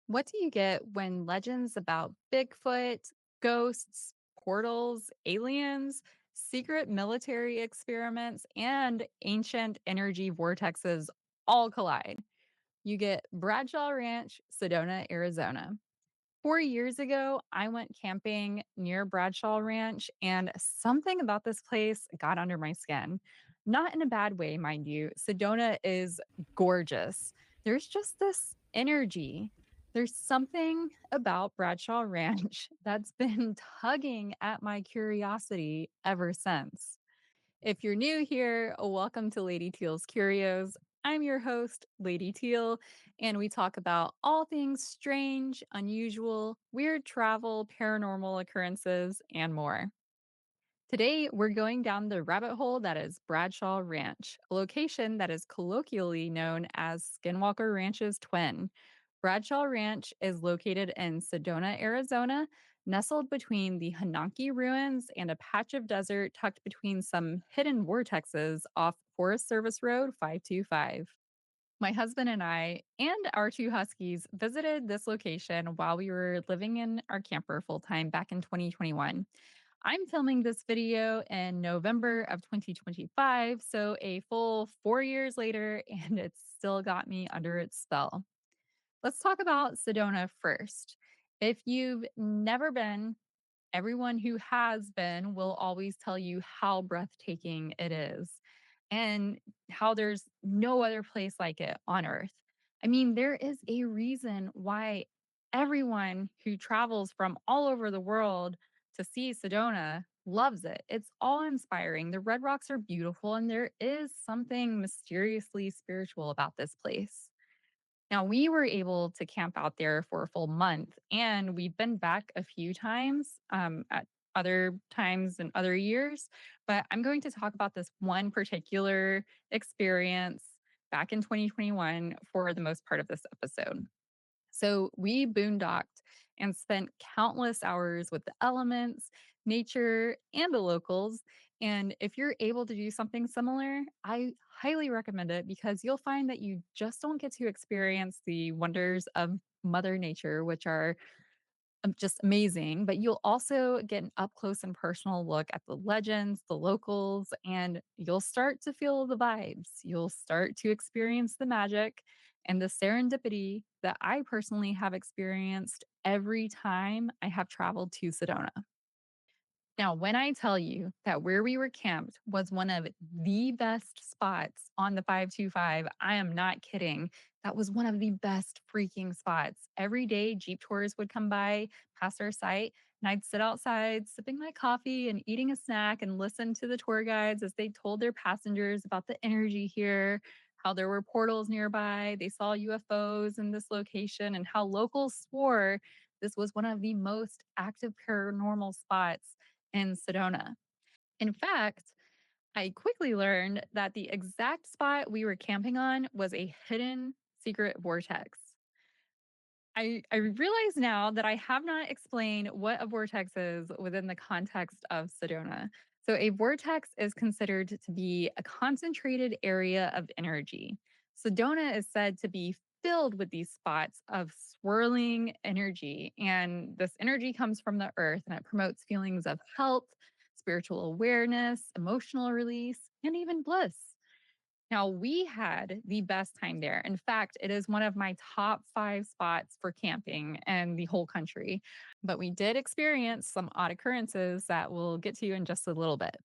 What do you get when legends about Bigfoot, ghosts, portals, aliens, secret military experiments, and ancient energy vortexes all collide? You get Bradshaw Ranch, Sedona, Arizona. 4 years ago, I went camping near Bradshaw Ranch, and something about this place got under my skin. Not in a bad way, mind you. Sedona is gorgeous. There's just this energy. There's something about Bradshaw Ranch that's been tugging at my curiosity ever since. If you're new here, welcome to Lady Teal's Curios. I'm your host, Lady Teal, and we talk about all things strange, unusual, weird travel, paranormal occurrences, and more. Today, we're going down the rabbit hole that is Bradshaw Ranch, a location that is colloquially known as Skinwalker Ranch's twin. Bradshaw Ranch is located in Sedona, Arizona, nestled between the Hananki ruins and a patch of desert tucked between some hidden vortexes off Forest Service Road 525. My husband and I and our two huskies visited this location while we were living in our camper full time back in 2021. I'm filming this video in November of 2025, so a full 4 years later, and it's still got me under its spell. Let's talk about Sedona first. If you've never been, everyone who has been will always tell you how breathtaking it is and how there's no other place like it on earth. I mean, there is a reason why everyone who travels from all over the world to see Sedona loves it. It's awe inspiring. The red rocks are beautiful, and there is something mysteriously spiritual about this place. Now, we were able to camp out there for a full month, and we've been back a few times at other times in other years. But I'm going to talk about this one particular experience back in 2021 for the most part of this episode. So we boondocked and spent countless hours with the elements, nature, and the locals. And if you're able to do something similar, I highly recommend it because you'll find that you just don't get to experience the wonders of Mother Nature, which are just amazing. But you'll also get an up close and personal look at the legends, the locals, and you'll start to feel the vibes. You'll start to experience the magic and the serendipity that I personally have experienced every time I have traveled to Sedona. Now, when I tell you that where we were camped was one of the best spots on the 525, I am not kidding. That was one of the best freaking spots. Every day, Jeep tours would come by past our site, and I'd sit outside sipping my coffee and eating a snack and listen to the tour guides as they told their passengers about the energy here, how there were portals nearby. They saw UFOs in this location, and how locals swore this was one of the most active paranormal spots in Sedona. In fact, I quickly learned that the exact spot we were camping on was a hidden secret vortex. I realize now that I have not explained what a vortex is within the context of Sedona. So, a vortex is considered to be a concentrated area of energy. Sedona is said to be filled with these spots of swirling energy. And this energy comes from the earth and it promotes feelings of health, spiritual awareness, emotional release, and even bliss. Now, we had the best time there. In fact, it is one of my top 5 spots for camping in the whole country. But we did experience some odd occurrences that we'll get to in just a little bit.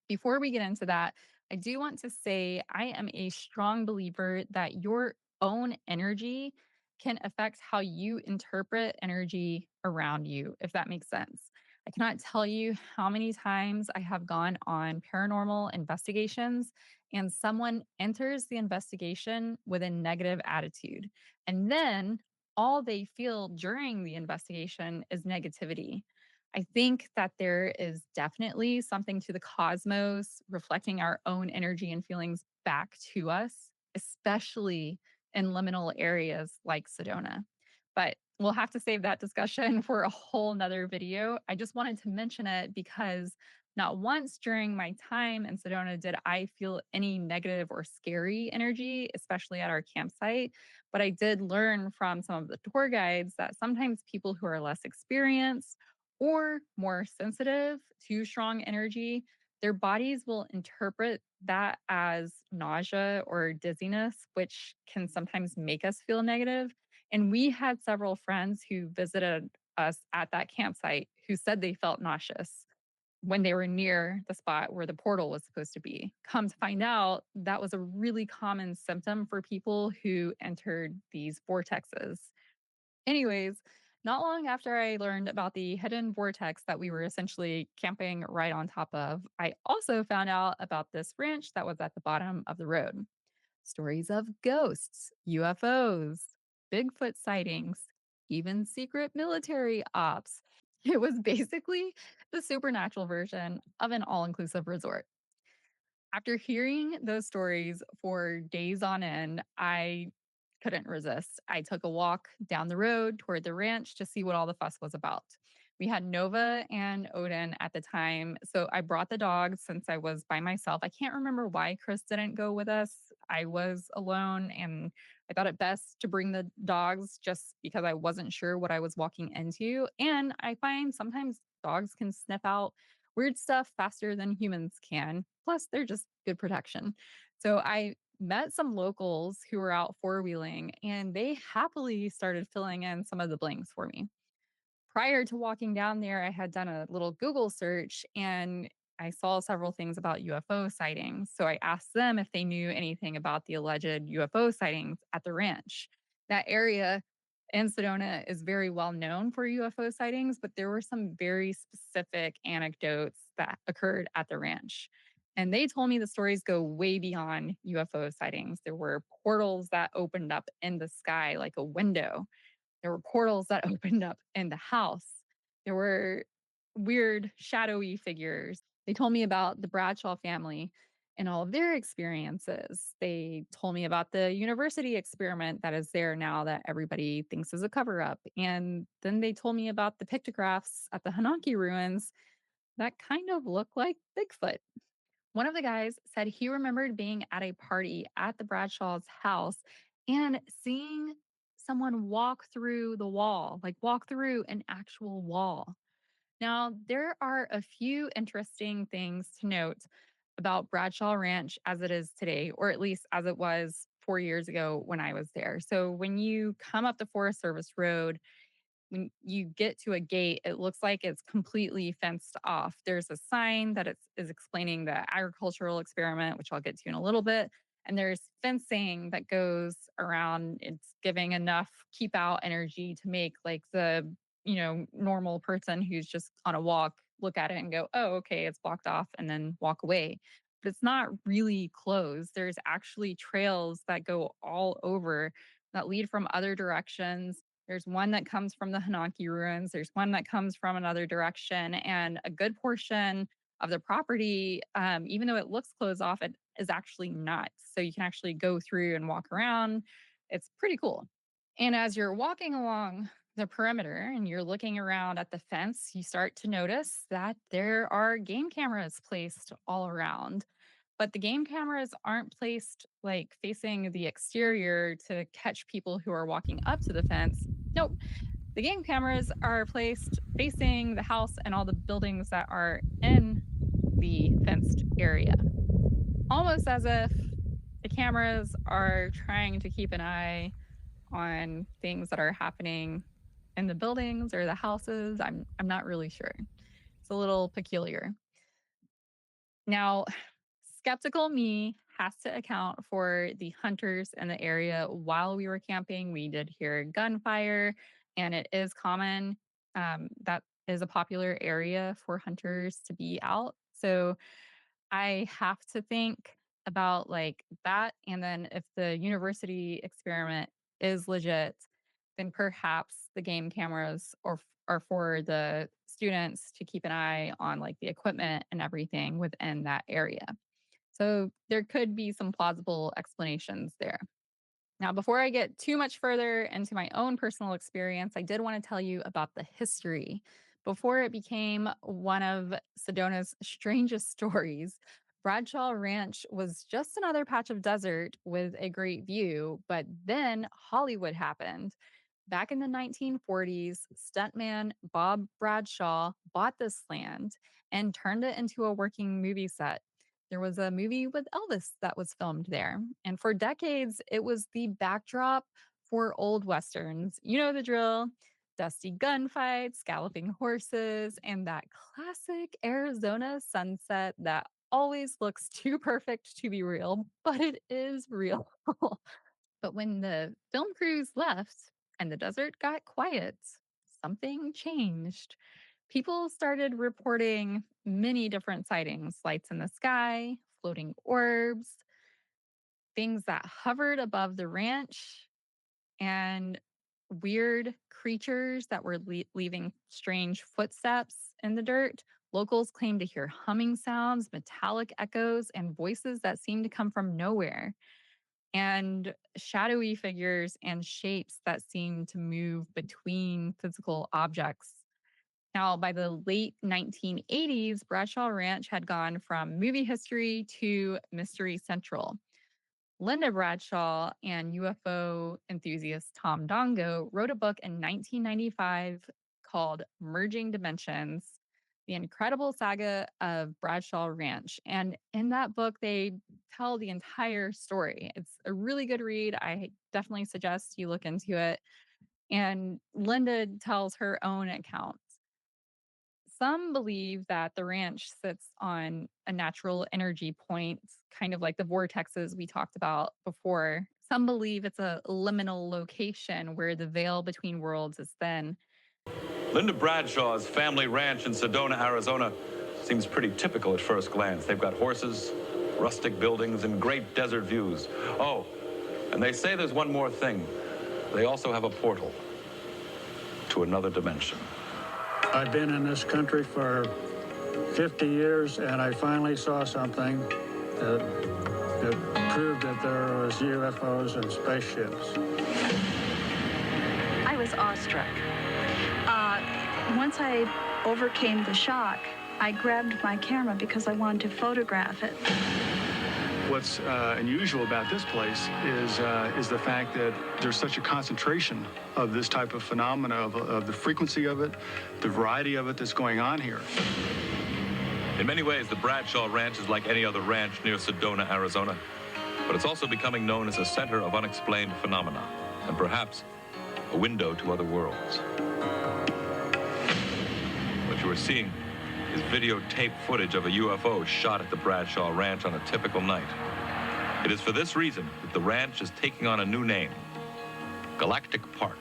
Before we get into that, I do want to say I am a strong believer that your own energy can affect how you interpret energy around you, if that makes sense. I cannot tell you how many times I have gone on paranormal investigations and someone enters the investigation with a negative attitude. And then all they feel during the investigation is negativity. I think that there is definitely something to the cosmos reflecting our own energy and feelings back to us, especially in liminal areas like Sedona. But we'll have to save that discussion for a whole nother video. I just wanted to mention it because Not once during my time in Sedona did I feel any negative or scary energy, especially at our campsite. But I did learn from some of the tour guides that sometimes people who are less experienced or more sensitive to strong energy, their bodies will interpret that as nausea or dizziness, which can sometimes make us feel negative. And we had several friends who visited us at that campsite who said they felt nauseous when they were near the spot where the portal was supposed to be. Come to find out, that was a really common symptom for people who entered these vortexes. Anyways, not long after I learned about the hidden vortex that we were essentially camping right on top of, I also found out about this ranch that was at the bottom of the road. Stories of ghosts, UFOs, Bigfoot sightings, even secret military ops. It was basically the supernatural version of an all inclusive resort. After hearing those stories for days on end, I couldn't resist. I took a walk down the road toward the ranch to see what all the fuss was about. We had Nova and Odin at the time. So I brought the dogs since I was by myself. I can't remember why Chris didn't go with us. I was alone and I thought it best to bring the dogs just because I wasn't sure what I was walking into. And I find sometimes dogs can sniff out weird stuff faster than humans can. Plus, they're just good protection. So I met some locals who were out four wheeling and they happily started filling in some of the blanks for me. Prior to walking down there, I had done a little Google search and I saw several things about UFO sightings. So I asked them if they knew anything about the alleged UFO sightings at the ranch. That area in Sedona is very well known for UFO sightings, but there were some very specific anecdotes that occurred at the ranch. And they told me the stories go way beyond UFO sightings. There were portals that opened up in the sky like a window. There were portals that opened up in the house. There were weird, shadowy figures. They told me about the Bradshaw family and all of their experiences. They told me about the university experiment that is there now that everybody thinks is a cover up. And then they told me about the pictographs at the Hananki ruins that kind of look like Bigfoot. One of the guys said he remembered being at a party at the Bradshaw's house and seeing someone walk through the wall, like walk through an actual wall. Now, there are a few interesting things to note about Bradshaw Ranch as it is today, or at least as it was 4 years ago when I was there. So, when you come up the Forest Service Road, when you get to a gate, it looks like it's completely fenced off. There's a sign that is explaining the agricultural experiment, which I'll get to in a little bit. And there's fencing that goes around. It's giving enough keep out energy to make like the, normal person who's just on a walk look at it and go, oh, okay, it's blocked off and then walk away. But it's not really closed. There's actually trails that go all over that lead from other directions. There's one that comes from the Hananki ruins. There's one that comes from another direction. And a good portion of the property, even though it looks closed off, it is actually not. So you can actually go through and walk around. It's pretty cool. And as you're walking along the perimeter and you're looking around at the fence, you start to notice that there are game cameras placed all around. But the game cameras aren't placed like facing the exterior to catch people who are walking up to the fence. Nope. The game cameras are placed facing the house and all the buildings that are in the fenced area. Almost as if the cameras are trying to keep an eye on things that are happening in the buildings or the houses. I'm not really sure. It's a little peculiar. Now, skeptical me has to account for the hunters in the area. While we were camping, we did hear gunfire, and it is common. That is a popular area for hunters to be out. So I have to think about like that. And then if the university experiment is legit, then perhaps the game cameras are for the students to keep an eye on like the equipment and everything within that area. So there could be some plausible explanations there. Now, before I get too much further into my own personal experience, I did want to tell you about the history Before it became one of Sedona's strangest stories, Bradshaw Ranch was just another patch of desert with a great view, but then Hollywood happened. Back in the 1940s, stuntman Bob Bradshaw bought this land and turned it into a working movie set. There was a movie with Elvis that was filmed there. And for decades, it was the backdrop for old westerns. You know the drill: dusty gunfights, galloping horses, and that classic Arizona sunset that always looks too perfect to be real, but it is real. But when the film crews left and the desert got quiet, something changed. People started reporting many different sightings: lights in the sky, floating orbs, things that hovered above the ranch, and weird creatures that were leaving strange footsteps in the dirt. Locals claimed to hear humming sounds, metallic echoes, and voices that seemed to come from nowhere, and shadowy figures and shapes that seem to move between physical objects. Now, by the late 1980s, Bradshaw Ranch had gone from movie history to mystery central. Linda Bradshaw and UFO enthusiast Tom Dongo wrote a book in 1995 called Merging Dimensions: The Incredible Saga of Bradshaw Ranch. And in that book, they tell the entire story. It's a really good read. I definitely suggest you look into it. And Linda tells her own account. Some believe that the ranch sits on a natural energy point, kind of like the vortexes we talked about before. Some believe it's a liminal location where the veil between worlds is thin. Linda Bradshaw's family ranch in Sedona, Arizona seems pretty typical at first glance. They've got horses, rustic buildings, and great desert views. Oh, and they say there's one more thing. They also have a portal to another dimension. I've been in this country for 50 years, and I finally saw something that proved that there was UFOs and spaceships. I was awestruck. Once I overcame the shock, I grabbed my camera because I wanted to photograph it. What's unusual about this place is the fact that there's such a concentration of this type of phenomena, of the frequency of it, the variety of it that's going on here. In many ways, the Bradshaw Ranch is like any other ranch near Sedona, Arizona. But it's also becoming known as a center of unexplained phenomena, and perhaps a window to other worlds. What you are seeing is videotape footage of a UFO shot at the Bradshaw Ranch on a typical night. It is for this reason that the ranch is taking on a new name: Galactic Park.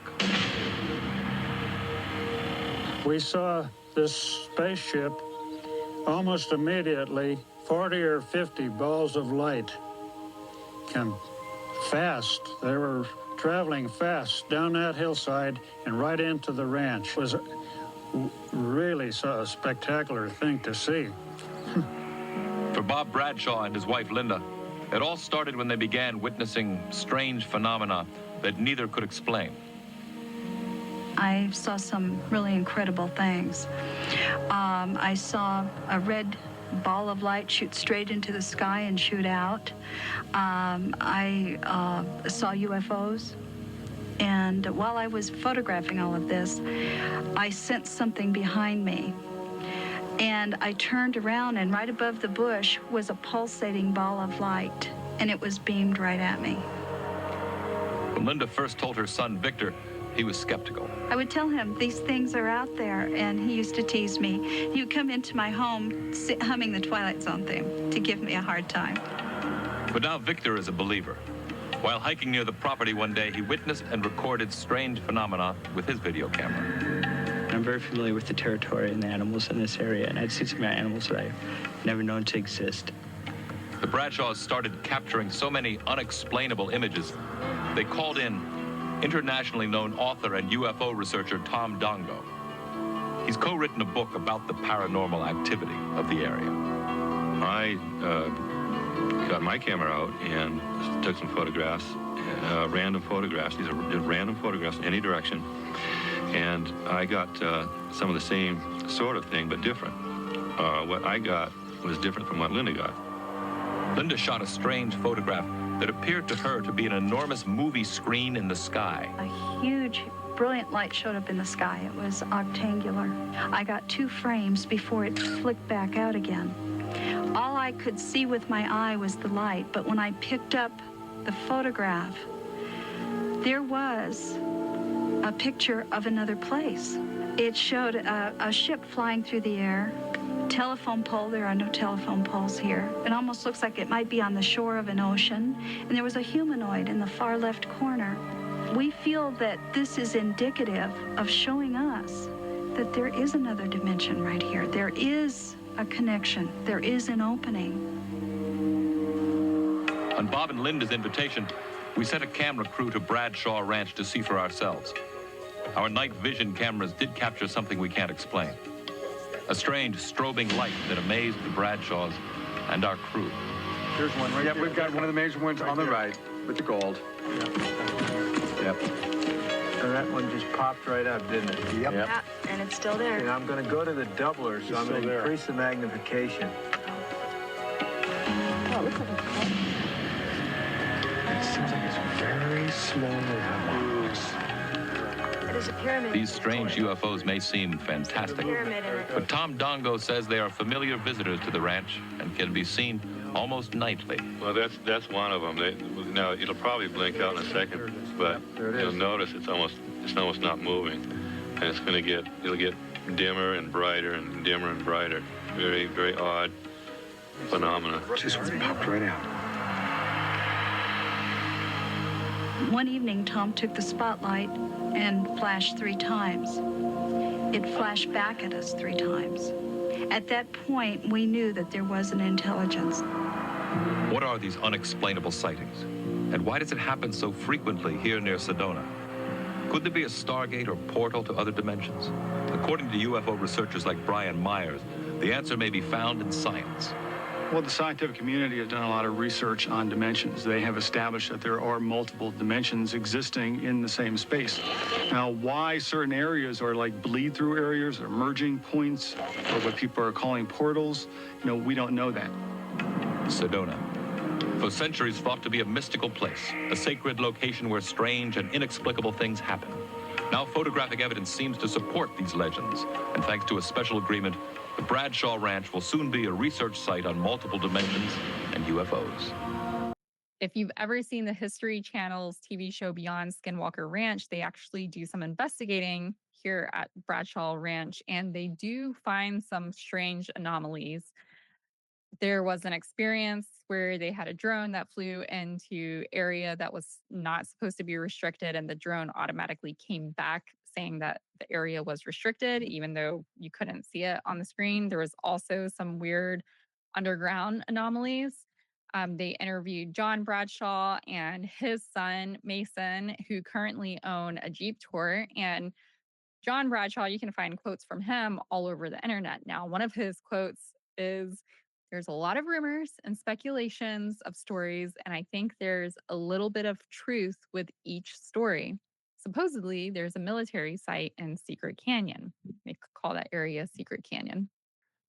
We saw this spaceship almost immediately, 40 or 50 balls of light come fast. They were traveling fast down that hillside and right into the ranch. It was really a spectacular thing to see. For Bob Bradshaw and his wife Linda, it all started when they began witnessing strange phenomena that neither could explain. I saw some really incredible things. I saw a red ball of light shoot straight into the sky and shoot out. I saw UFOs. And while I was photographing all of this, I sensed something behind me. And I turned around, and right above the bush was a pulsating ball of light, and it was beamed right at me. When Linda first told her son Victor, he was skeptical. I would tell him, these things are out there, and he used to tease me. He would come into my home humming the Twilight Zone theme to give me a hard time. But now Victor is a believer. While hiking near the property one day, he witnessed and recorded strange phenomena with his video camera. I'm very familiar with the territory and the animals in this area, and I'd seen some animals that I've never known to exist. The Bradshaws started capturing so many unexplainable images, they called in internationally known author and UFO researcher Tom Dongo. He's co-written a book about the paranormal activity of the area. I got my camera out and took some photographs, random photographs. These are random photographs in any direction. And I got some of the same sort of thing, but different. What I got was different from what Linda got. Linda shot a strange photograph that appeared to her to be an enormous movie screen in the sky. A huge, brilliant light showed up in the sky. It was octangular. I got 2 frames before it flicked back out again. All I could see with my eye was the light, but when I picked up the photograph, there was a picture of another place. It showed a ship flying through the air, telephone pole. There are no telephone poles here. It almost looks like it might be on the shore of an ocean, and there was a humanoid in the far left corner. We feel that this is indicative of showing us that there is another dimension right here. There is a connection. There is an opening. On Bob and Linda's invitation, we sent a camera crew to Bradshaw Ranch to see for ourselves. Our night vision cameras did capture something we can't explain. A strange strobing light that amazed the Bradshaws and our crew. There's one right there. We've got one of the major ones on the right with the gold. Yep. And that one just popped right up, didn't it? Yep. Yeah, and it's still there. And I'm going to go to the doubler, so I'm going to increase the magnification. Oh, it looks like It seems like it's very slowly moves. it is a pyramid. These strange UFOs may seem fantastic, Pyramid in it. but Tom Dongo says they are familiar visitors to the ranch and can be seen almost nightly. Well, that's one of them. Now it'll probably blink out in a second, but you'll notice it's almost not moving, and it'll get dimmer and brighter and dimmer and brighter. Very, very odd phenomena. Just popped right out. One evening, Tom took the spotlight and flashed 3 times. It flashed back at us 3 times. At that point, we knew that there was an intelligence. What are these unexplainable sightings? And why does it happen so frequently here near Sedona? Could there be a stargate or portal to other dimensions? According to UFO researchers like Brian Myers, the answer may be found in science. Well, the scientific community has done a lot of research on dimensions. They have established that there are multiple dimensions existing in the same space. Now, why certain areas are like bleed-through areas or merging points or what people are calling portals, we don't know that. Sedona, for centuries thought to be a mystical place, a sacred location where strange and inexplicable things happen. Now photographic evidence seems to support these legends, and thanks to a special agreement, the Bradshaw Ranch will soon be a research site on multiple dimensions and UFOs. If you've ever seen the History Channel's TV show Beyond Skinwalker Ranch, they actually do some investigating here at Bradshaw Ranch, and they do find some strange anomalies. There was an experience where they had a drone that flew into area that was not supposed to be restricted, and the drone automatically came back saying that the area was restricted, even though you couldn't see it on the screen. There was also some weird underground anomalies. They interviewed John Bradshaw and his son, Mason, who currently own a Jeep tour. And John Bradshaw, you can find quotes from him all over the internet. Now, one of his quotes is, "There's a lot of rumors and speculations of stories, and I think there's a little bit of truth with each story. Supposedly, there's a military site in Secret Canyon." They call that area Secret Canyon.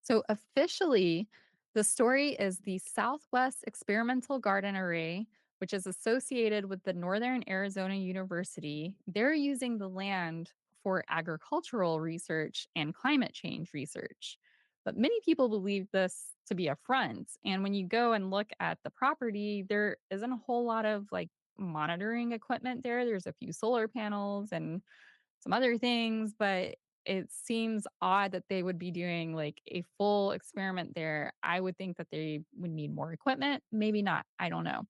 So officially, the story is the Southwest Experimental Garden Array, which is associated with the Northern Arizona University. They're using the land for agricultural research and climate change research. But many people believe this to be a front. And when you go and look at the property, there isn't a whole lot of like monitoring equipment there. There's a few solar panels and some other things, but it seems odd that they would be doing like a full experiment there. I would think that they would need more equipment. Maybe not. I don't know.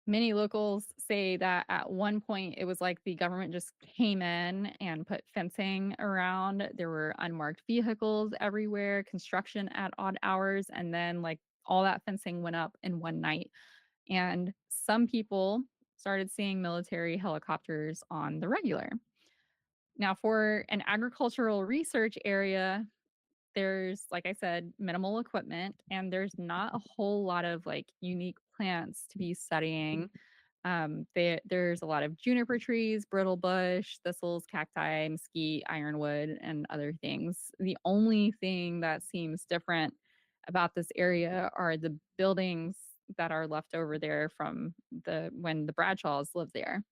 Many locals say that at one point it was like the government just came in and put fencing around. There were unmarked vehicles everywhere, construction at odd hours, and then like all that fencing went up in one night. And some people started seeing military helicopters on the regular. Now, for an agricultural research area, there's, like I said, minimal equipment, and there's not a whole lot of like unique plants to be studying. There's a lot of juniper trees, brittle bush, thistles, cacti, mesquite, ironwood, and other things. The only thing that seems different about this area are the buildings that are left over there from the when the Bradshaws lived there.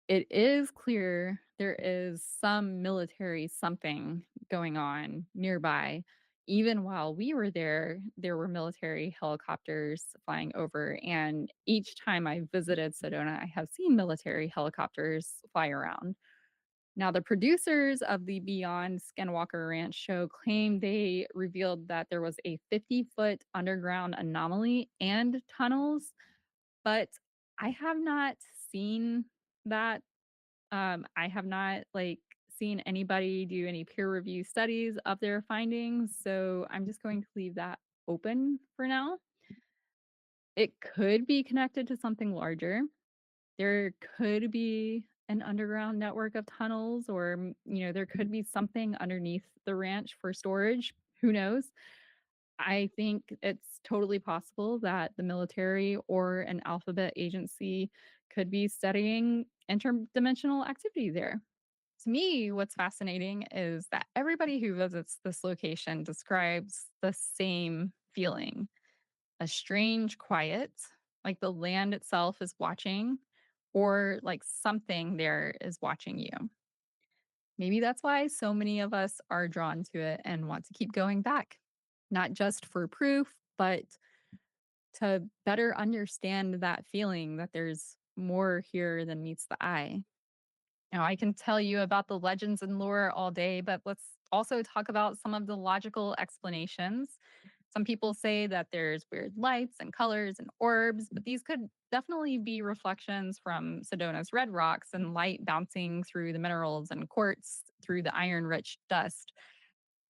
It is clear there is some military something going on nearby. Even while we were there were military helicopters flying over, and each time I visited Sedona, I have seen military helicopters fly around. Now, the producers of the Beyond Skinwalker Ranch show claim they revealed that there was a 50-foot underground anomaly and tunnels, but I have not seen that. I have not, like, seen anybody do any peer review studies of their findings, so I'm just going to leave that open for now. It could be connected to something larger. There could be an underground network of tunnels or, there could be something underneath the ranch for storage. Who knows? I think it's totally possible that the military or an alphabet agency could be studying interdimensional activity there. To me, what's fascinating is that everybody who visits this location describes the same feeling, a strange quiet, like the land itself is watching, or like something there is watching you. Maybe that's why so many of us are drawn to it and want to keep going back, not just for proof, but to better understand that feeling that there's more here than meets the eye. Now, I can tell you about the legends and lore all day, but let's also talk about some of the logical explanations. Some people say that there's weird lights and colors and orbs, but these could definitely be reflections from Sedona's red rocks and light bouncing through the minerals and quartz through the iron rich dust.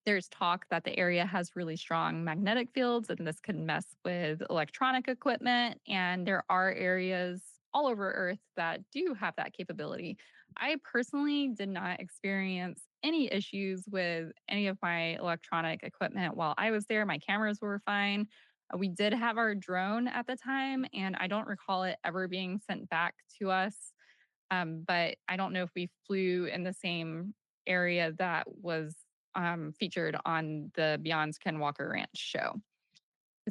There's talk that the area has really strong magnetic fields, and this could mess with electronic equipment. And there are areas all over Earth that do have that capability. I personally did not experience any issues with any of my electronic equipment while I was there. My cameras were fine. We did have our drone at the time, and I don't recall it ever being sent back to us. But I don't know if we flew in the same area that was featured on the Beyond Skinwalker Ranch show.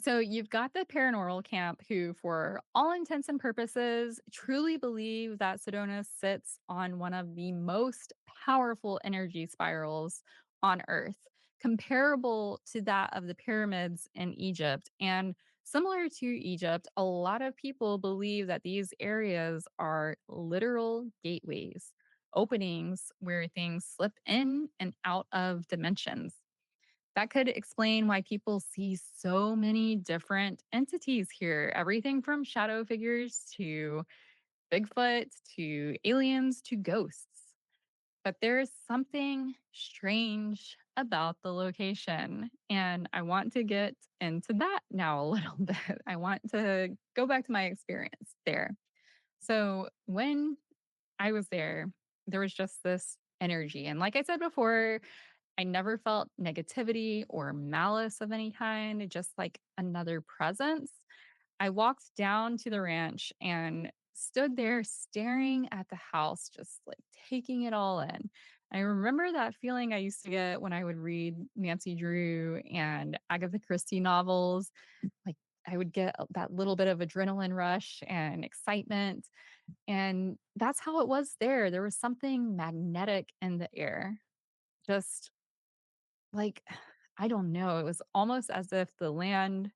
So you've got the paranormal camp who, for all intents and purposes, truly believe that Sedona sits on one of the most powerful energy spirals on Earth, comparable to that of the pyramids in Egypt. And similar to Egypt, a lot of people believe that these areas are literal gateways, openings where things slip in and out of dimensions. That could explain why people see so many different entities here. Everything from shadow figures to Bigfoot to aliens to ghosts. But there is something strange about the location. And I want to get into that now a little bit. I want to go back to my experience there. So when I was there was just this energy. And like I said before, I never felt negativity or malice of any kind, just like another presence. I walked down to the ranch and stood there staring at the house, just like taking it all in. I remember that feeling I used to get when I would read Nancy Drew and Agatha Christie novels. Like I would get that little bit of adrenaline rush and excitement. And that's how it was there. There was something magnetic in the air. Just like, I don't know, it was almost as if the land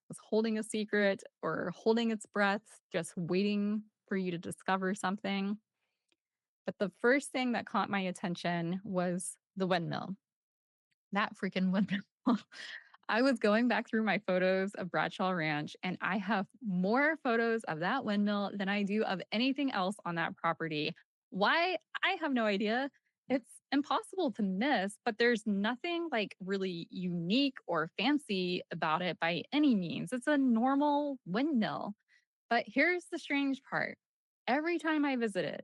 was holding a secret or holding its breath, just waiting for you to discover something. But the first thing that caught my attention was the windmill. That freaking windmill. I was going back through my photos of Bradshaw Ranch, and I have more photos of that windmill than I do of anything else on that property. Why? I have no idea. It's impossible to miss, but there's nothing like really unique or fancy about it by any means. It's a normal windmill. But here's the strange part. Every time I visited,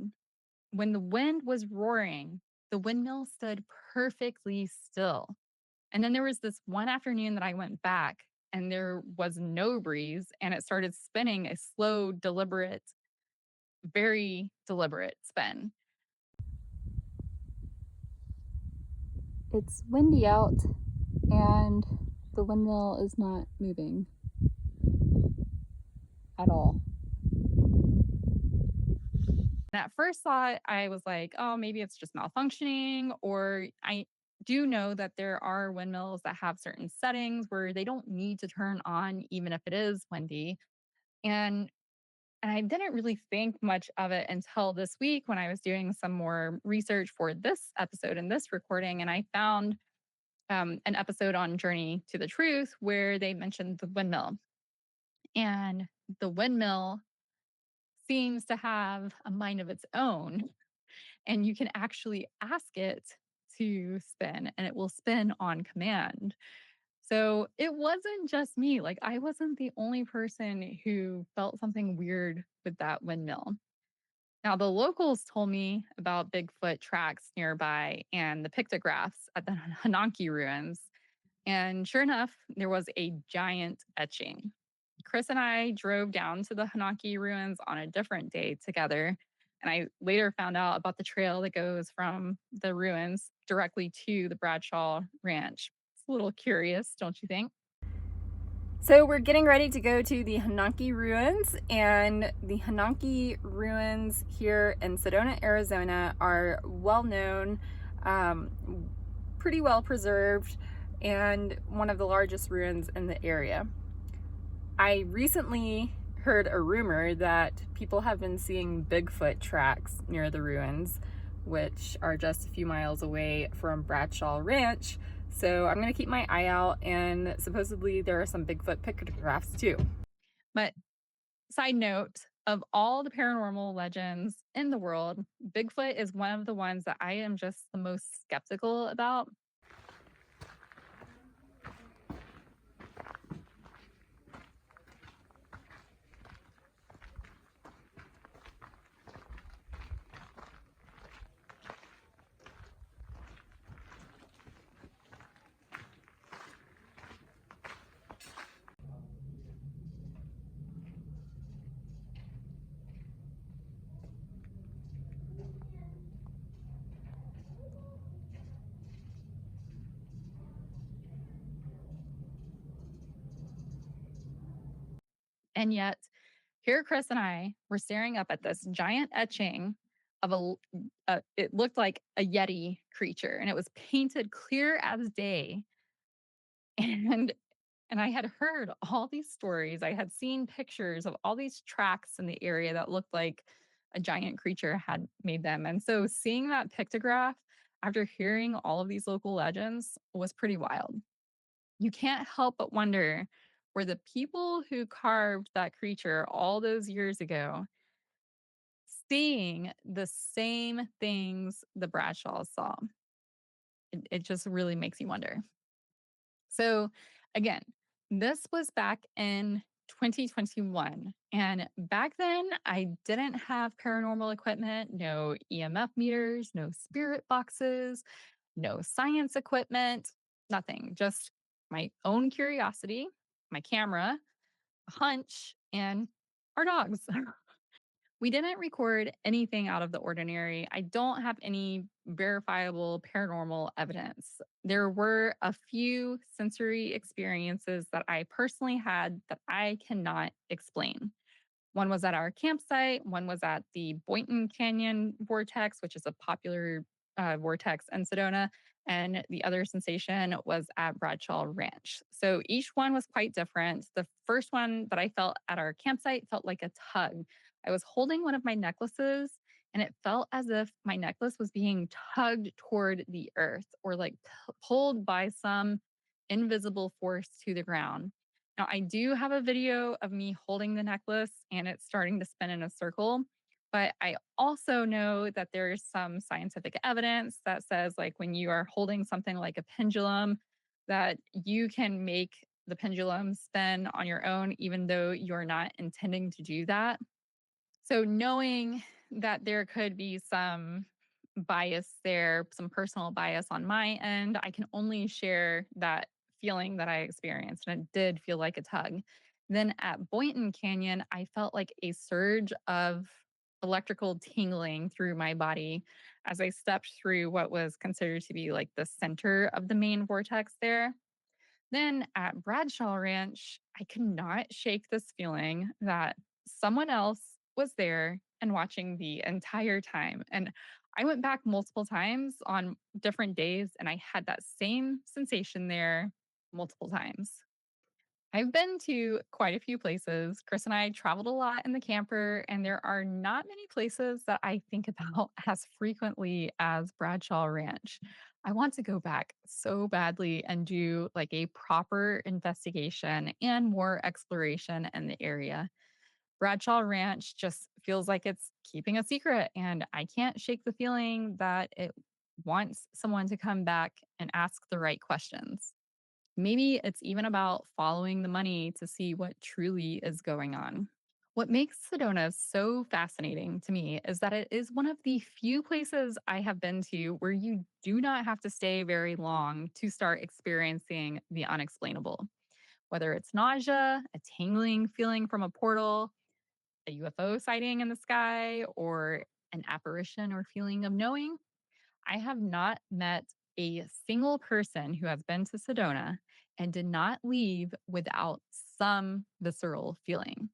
when the wind was roaring, the windmill stood perfectly still. And then there was this one afternoon that I went back and there was no breeze and it started spinning a slow, deliberate, very deliberate spin. It's windy out and the windmill is not moving at all. And at first thought, I was like, oh, maybe it's just malfunctioning. Or I do know that there are windmills that have certain settings where they don't need to turn on, even if it is windy. And and I didn't really think much of it until this week when I was doing some more research for this episode and this recording. And I found an episode on Journey to the Truth where they mentioned the windmill. And the windmill seems to have a mind of its own, and you can actually ask it to spin, and it will spin on command. So it wasn't just me. Like, I wasn't the only person who felt something weird with that windmill. Now, the locals told me about Bigfoot tracks nearby and the pictographs at the Hananki ruins. And sure enough, there was a giant etching. Chris and I drove down to the Hananki ruins on a different day together. And I later found out about the trail that goes from the ruins directly to the Bradshaw Ranch. It's a little curious, don't you think? So we're getting ready to go to the Hananki ruins, and the Hananki ruins here in Sedona, Arizona are well known, pretty well preserved, and one of the largest ruins in the area. I recently heard a rumor that people have been seeing Bigfoot tracks near the ruins, which are just a few miles away from Bradshaw Ranch. So I'm going to keep my eye out, and supposedly there are some Bigfoot pictographs too. But side note, of all the paranormal legends in the world, Bigfoot is one of the ones that I am just the most skeptical about. And yet, here Chris and I were staring up at this giant etching of it looked like a Yeti creature, and it was painted clear as day. And and I had heard all these stories. I had seen pictures of all these tracks in the area that looked like a giant creature had made them. And so seeing that pictograph after hearing all of these local legends was pretty wild. You can't help but wonder, were the people who carved that creature all those years ago seeing the same things the Bradshaws saw? It just really makes you wonder. So, again, this was back in 2021. And back then, I didn't have paranormal equipment, no EMF meters, no spirit boxes, no science equipment, nothing. Just my own curiosity, my camera, a hunch, and our dogs. We didn't record anything out of the ordinary. I don't have any verifiable paranormal evidence. There were a few sensory experiences that I personally had that I cannot explain. One was at our campsite, one was at the Boynton Canyon vortex, which is a popular vortex in Sedona, and the other sensation was at Bradshaw Ranch. So each one was quite different. The first one that I felt at our campsite felt like a tug. I was holding one of my necklaces, and it felt as if my necklace was being tugged toward the earth or like pulled by some invisible force to the ground. Now, I do have a video of me holding the necklace and it's starting to spin in a circle, but I also know that there's some scientific evidence that says, like, when you are holding something like a pendulum, that you can make the pendulum spin on your own, even though you're not intending to do that. So, knowing that there could be some bias there, some personal bias on my end, I can only share that feeling that I experienced, and it did feel like a tug. Then at Boynton Canyon, I felt like a surge of electrical tingling through my body as I stepped through what was considered to be like the center of the main vortex there. Then at Bradshaw Ranch, I could not shake this feeling that someone else was there and watching the entire time. And I went back multiple times on different days and I had that same sensation there multiple times. I've been to quite a few places. Chris and I traveled a lot in the camper, and there are not many places that I think about as frequently as Bradshaw Ranch. I want to go back so badly and do like a proper investigation and more exploration in the area. Bradshaw Ranch just feels like it's keeping a secret, and I can't shake the feeling that it wants someone to come back and ask the right questions. Maybe it's even about following the money to see what truly is going on. What makes Sedona so fascinating to me is that it is one of the few places I have been to where you do not have to stay very long to start experiencing the unexplainable. Whether it's nausea, a tingling feeling from a portal, a UFO sighting in the sky, or an apparition or feeling of knowing, I have not met a single person who has been to Sedona and did not leave without some visceral feeling.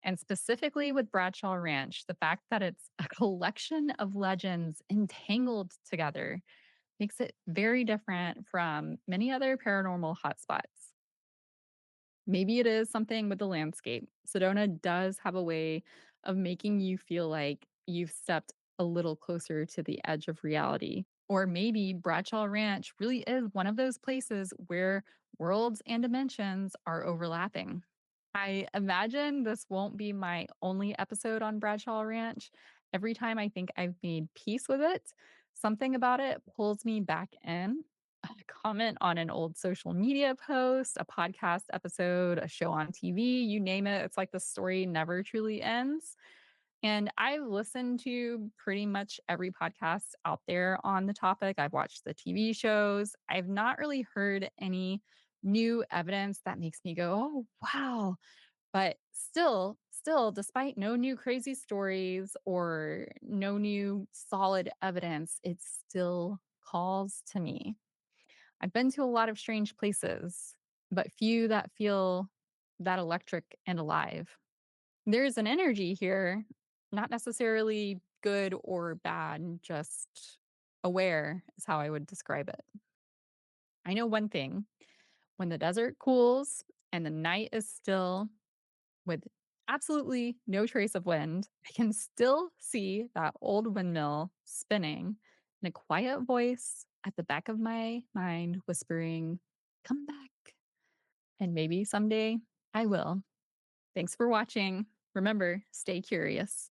And specifically with Bradshaw Ranch, the fact that it's a collection of legends entangled together makes it very different from many other paranormal hotspots. Maybe it is something with the landscape. Sedona does have a way of making you feel like you've stepped a little closer to the edge of reality. Or maybe Bradshaw Ranch really is one of those places where worlds and dimensions are overlapping. I imagine this won't be my only episode on Bradshaw Ranch. Every time I think I've made peace with it, something about it pulls me back in. A comment on an old social media post, a podcast episode, a show on TV, you name it. It's like the story never truly ends. And I've listened to pretty much every podcast out there on the topic. I've watched the TV shows. I've not really heard any new evidence that makes me go, "Oh, wow." But still, despite no new crazy stories or no new solid evidence, it still calls to me. I've been to a lot of strange places, but few that feel that electric and alive. There's an energy here, not necessarily good or bad, just aware is how I would describe it. I know one thing: when the desert cools and the night is still with absolutely no trace of wind, I can still see that old windmill spinning and a quiet voice at the back of my mind whispering, "Come back." And maybe someday I will. Thanks for watching. Remember, stay curious.